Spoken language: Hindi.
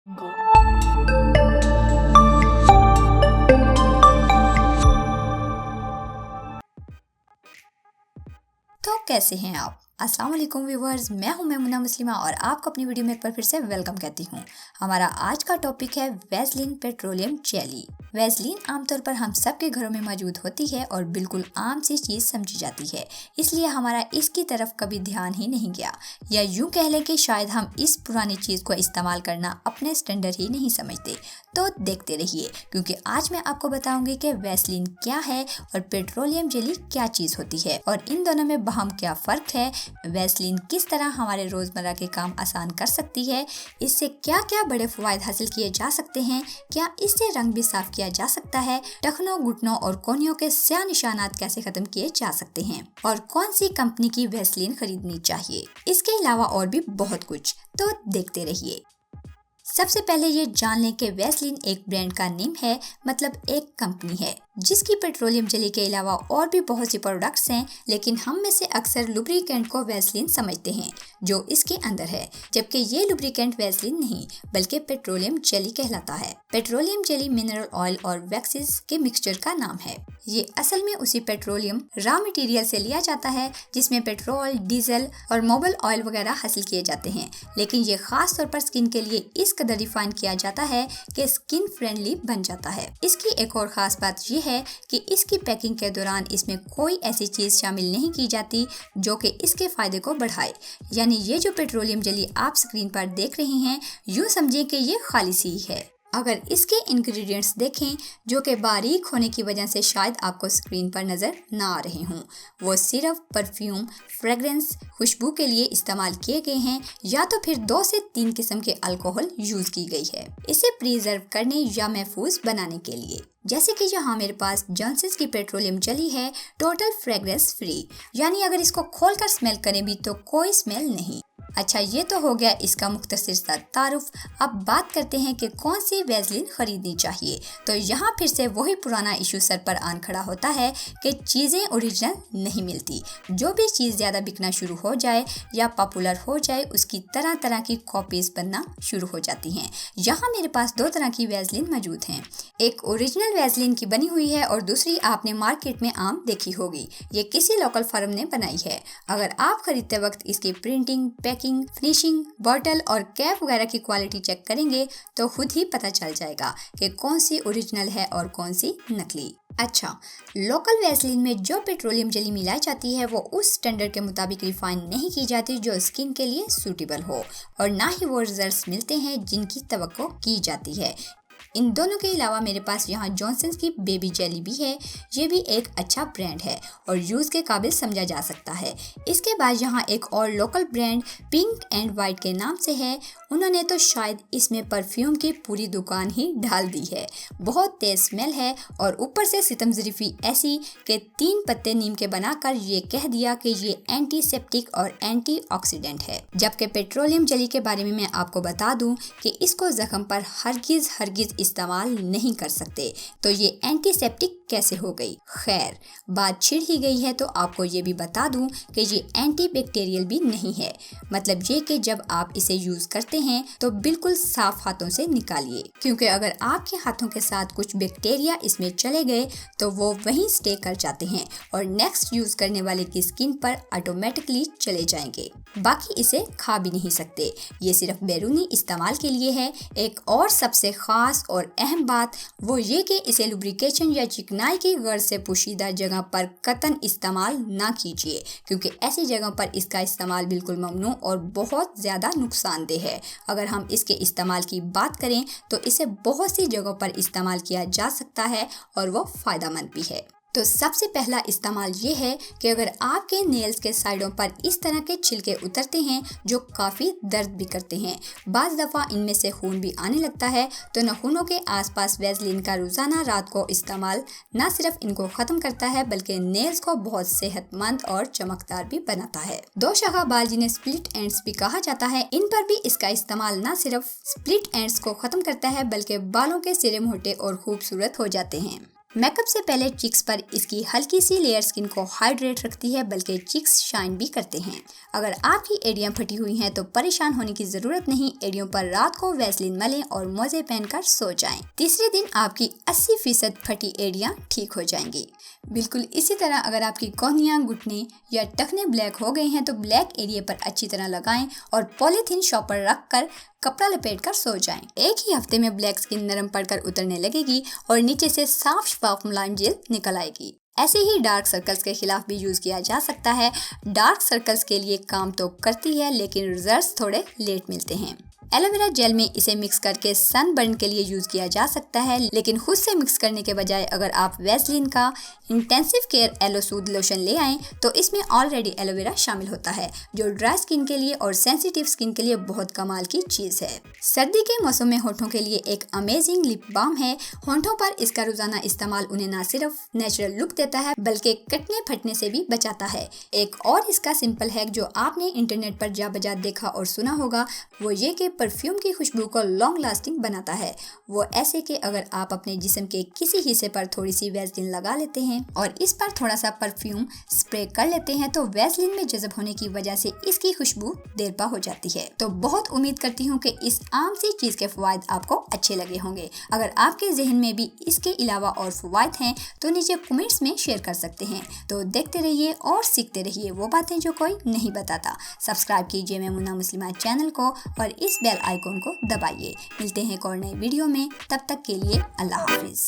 गो। तो कैसे हैं आप? अस्सलाम वालेकुम व्यूवर्स, मैं हूं मैमुना मुस्लिमा और आपको अपनी वीडियो में एक बार फिर से वेलकम कहती हूं। हमारा आज का टॉपिक है वैसलीन पेट्रोलियम जेली। वैसलीन आमतौर पर हम सबके घरों में मौजूद होती है और बिल्कुल आम सी चीज़ समझी जाती है, इसलिए हमारा इसकी तरफ कभी ध्यान ही नहीं गया, या यूँ कह लें कि शायद हम इस पुरानी चीज़ को इस्तेमाल करना अपने स्टैंडर्ड ही नहीं समझते। तो देखते रहिए, क्योंकि आज मैं आपको बताऊंगी कि वैसलीन क्या है और पेट्रोलियम जेली क्या चीज़ होती है और इन दोनों में बाहम क्या फ़र्क है, वैसलीन किस तरह हमारे रोज़मर्रा के काम आसान कर सकती है, इससे क्या क्या बड़े फ़वाइद हासिल किए जा सकते हैं, क्या इससे रंग भी साफ किया जा सकता है, टखनों, घुटनों और कोहनियों के स्याह निशानात कैसे ख़त्म किए जा सकते हैं और कौन सी कंपनी की वैसलीन खरीदनी चाहिए, इसके अलावा और भी बहुत कुछ। तो देखते रहिए। सबसे पहले ये जान लें कि वैसलीन एक ब्रांड का नेम है, मतलब एक कंपनी है जिसकी पेट्रोलियम जेली के अलावा और भी बहुत सी प्रोडक्ट्स हैं, लेकिन हम में से अक्सर लुब्रिकेंट को वैसलीन समझते हैं जो इसके अंदर है, जबकि ये लुब्रिकेंट वैसलीन नहीं बल्कि पेट्रोलियम जेली कहलाता है। पेट्रोलियम जेली मिनरल ऑयल और वैक्सेस के मिक्सचर का नाम है। ये असल में उसी पेट्रोलियम रॉ मटेरियल से लिया जाता है जिसमें पेट्रोल, डीजल और मोबिल ऑयल वगैरह हासिल किए जाते हैं, लेकिन ये खास तौर पर स्किन के लिए इस कदर रिफाइन किया जाता है कि स्किन फ्रेंडली बन जाता है। इसकी एक और खास बात ये है कि इसकी पैकिंग के दौरान इसमें कोई ऐसी चीज शामिल नहीं की जाती जो कि इसके फायदे को बढ़ाए। यानी ये जो पेट्रोलियम जेली आप स्क्रीन पर देख रहे हैं, यूँ समझें कि ये खालिस ही है। अगर इसके इंग्रेडिएंट्स देखें, जो कि बारीक होने की वजह से शायद आपको स्क्रीन पर नज़र ना आ रहे हों, वो सिर्फ परफ्यूम, फ्रेगरेंस, खुशबू के लिए इस्तेमाल किए गए हैं, या तो फिर 2 से 3 किस्म के अल्कोहल यूज़ की गई है इसे प्रिजर्व करने या महफूज बनाने के लिए। जैसे कि यहाँ मेरे पास जॉनसन्स की पेट्रोलियम जेली है, टोटल फ्रेगरेंस फ्री, यानी अगर इसको खोलकर स्मेल करें भी तो कोई स्मेल नहीं। अच्छा, ये तो हो गया इसका मुख्तसर सा तारुफ। अब बात करते हैं कि कौन सी वैसलीन खरीदनी चाहिए। तो यहाँ फिर से वही पुराना इशू सर पर आन खड़ा होता है कि चीज़ें ओरिजिनल नहीं मिलती। जो भी चीज़ ज़्यादा बिकना शुरू हो जाए या पॉपुलर हो जाए, उसकी तरह तरह की कॉपीज़ बनना शुरू हो जाती हैं। यहाँ मेरे पास 2 तरह की वैसलीन मौजूद हैं। एक ओरिजिनल वैसलीन की बनी हुई है और दूसरी आपने मार्केट में आम देखी होगी। ये किसी लोकल फर्म ने बनाई है। अगर आप खरीदते वक्त इसकी प्रिंटिंग, पैकिंग, फिनिशिंग, बॉटल और कैप वगैरह की क्वालिटी चेक करेंगे तो खुद ही पता चल जाएगा कि कौन सी ओरिजिनल है और कौन सी नकली। अच्छा, लोकल वैसलीन में जो पेट्रोलियम जेली मिलाई जाती है वो उस स्टैंडर्ड के मुताबिक रिफाइन नहीं की जाती जो स्किन के लिए सूटेबल हो, और ना ही वो रिजल्ट्स मिलते हैं जिनकी तवक्को की जाती है। इन दोनों के अलावा मेरे पास यहाँ जॉनसन्स की बेबी जेली भी है। ये भी एक अच्छा ब्रांड है और यूज़ के काबिल समझा जा सकता है। इसके बाद यहाँ एक और local brand pink and white के नाम से है। उन्होंने तो शायद इसमें परफ्यूम की पूरी दुकान ही डाल दी है। बहुत तेज़ स्मेल है और ऊपर से सितम ज़रीफ़ी ऐसी कि 3 पत्ते नीम के बनाकर ये कह दिया कि ये एंटीसेप्टिक और एंटीऑक्सीडेंट है। जबकि पेट्रोलियम जेली के बारे में मैं आपको बता दूं कि इसको जख्म पर हरगिज़ इस्तेमाल नहीं कर सकते। तो ये एंटीसेप्टिक कैसे हो गई? खैर, बात छिड़ ही गई है तो आपको ये भी बता दूं कि ये एंटीबैक्टीरियल भी नहीं है। मतलब ये कि जब आप इसे यूज़ करते हैं तो बिल्कुल साफ हाथों से निकालिए, क्योंकि अगर आपके हाथों के साथ कुछ बैक्टीरिया इसमें चले गए तो वो वहीं स्टे कर जाते हैं और नेक्स्ट यूज़ करने वाले की स्किन पर ऑटोमेटिकली चले जाएंगे। बाकी इसे खा भी नहीं सकते। ये सिर्फ बैरूनी इस्तेमाल के लिए है। एक और सबसे ख़ास और अहम बात वो ये कि इसे लुब्रिकेशन या चिकनाई की गर्ज से पोशीदा जगह पर कतन इस्तेमाल ना कीजिए, क्योंकि ऐसी जगह पर इसका इस्तेमाल बिल्कुल ममनू और बहुत ज़्यादा नुकसानदेह है। अगर हम इसके इस्तेमाल की बात करें तो इसे बहुत सी जगहों पर इस्तेमाल किया जा सकता है और वो फ़ायदेमंद भी है। तो सबसे पहला इस्तेमाल ये है कि अगर आपके नेल्स के साइडों पर इस तरह के छिलके उतरते हैं जो काफ़ी दर्द भी करते हैं, बाज़ दफ़ा इनमें से खून भी आने लगता है, तो नाखूनों के आसपास वैसलीन का रोज़ाना रात को इस्तेमाल ना सिर्फ इनको ख़त्म करता है बल्कि नेल्स को बहुत सेहतमंद और चमकदार भी बनाता है। 2 शाखा बाल जिन्हें स्प्लिट एंड्स भी कहा जाता है, इन पर भी इसका इस्तेमाल ना सिर्फ स्प्लिट एंड्स को ख़त्म करता है बल्कि बालों के सिरे मोटे और खूबसूरत हो जाते हैं। मेकअप से पहले चिक्स पर इसकी हल्की सी लेयर स्किन को हाइड्रेट रखती है, बल्कि चिक्स शाइन भी करते हैं। अगर आपकी एड़ियां फटी हुई हैं तो परेशान होने की जरूरत नहीं। एड़ियों पर रात को वैसलीन मलें और मोजे पहनकर सो जाएं। तीसरे दिन आपकी 80% फटी एड़ियां ठीक हो जाएंगी। बिल्कुल इसी तरह अगर आपकी कोहनियां, घुटने या टखने ब्लैक हो गए हैं तो ब्लैक एरिया पर अच्छी तरह लगाएं और पॉलीथीन शॉपर रखकर कपड़ा लपेट कर सो जाएं। एक ही हफ्ते में ब्लैक स्किन नरम पड़कर उतरने लगेगी और नीचे से साफ शफाफ मुलायम जेल निकल आएगी। ऐसे ही डार्क सर्कल्स के खिलाफ भी यूज किया जा सकता है। डार्क सर्कल्स के लिए काम तो करती है, लेकिन रिजल्ट्स थोड़े लेट मिलते हैं। एलोवेरा जेल में इसे मिक्स करके सनबर्न के लिए यूज किया जा सकता है, लेकिन खुद से मिक्स करने के बजाय अगर आप वैसलीन का इंटेंसिव केयर एलो सूद लोशन ले आएं तो इसमें ऑलरेडी एलोवेरा शामिल होता है, जो ड्राई स्किन के लिए और सेंसिटिव स्किन के लिए बहुत कमाल की चीज है। सर्दी के मौसम में होठों के लिए एक अमेजिंग लिप बाम है। होठों पर इसका रोजाना इस्तेमाल उन्हें न सिर्फ नेचुरल लुक देता है बल्कि कटने फटने से भी बचाता है। एक और इसका सिंपल हैक जो आपने इंटरनेट पर जा बजा देखा और सुना होगा वो ये कि परफ्यूम की खुशबू को लॉन्ग लास्टिंग बनाता है। वो ऐसे कि अगर आप अपने जिस्म के किसी हिस्से पर थोड़ी सी वैसलीन लगा लेते हैं और इस पर थोड़ा सा परफ्यूम स्प्रे कर लेते हैं तो वैसलीन में जज़ब होने की वजह से इसकी खुशबू देरपा हो जाती है। तो बहुत उम्मीद करती हूँ कि इस आम सी चीज के फवायद आपको अच्छे लगे होंगे। अगर आपके जहन में भी इसके अलावा और फवायद हैं तो नीचे कमेंट्स में शेयर कर सकते हैं। तो देखते रहिए और सीखते रहिए वो बातें जो कोई नहीं बताता। सब्सक्राइब कीजिए मेमुना मुस्लिमा चैनल को और इस बेल आइकॉन को दबाइए। मिलते हैं एक और नए वीडियो में, तब तक के लिए अल्लाह हाफिज।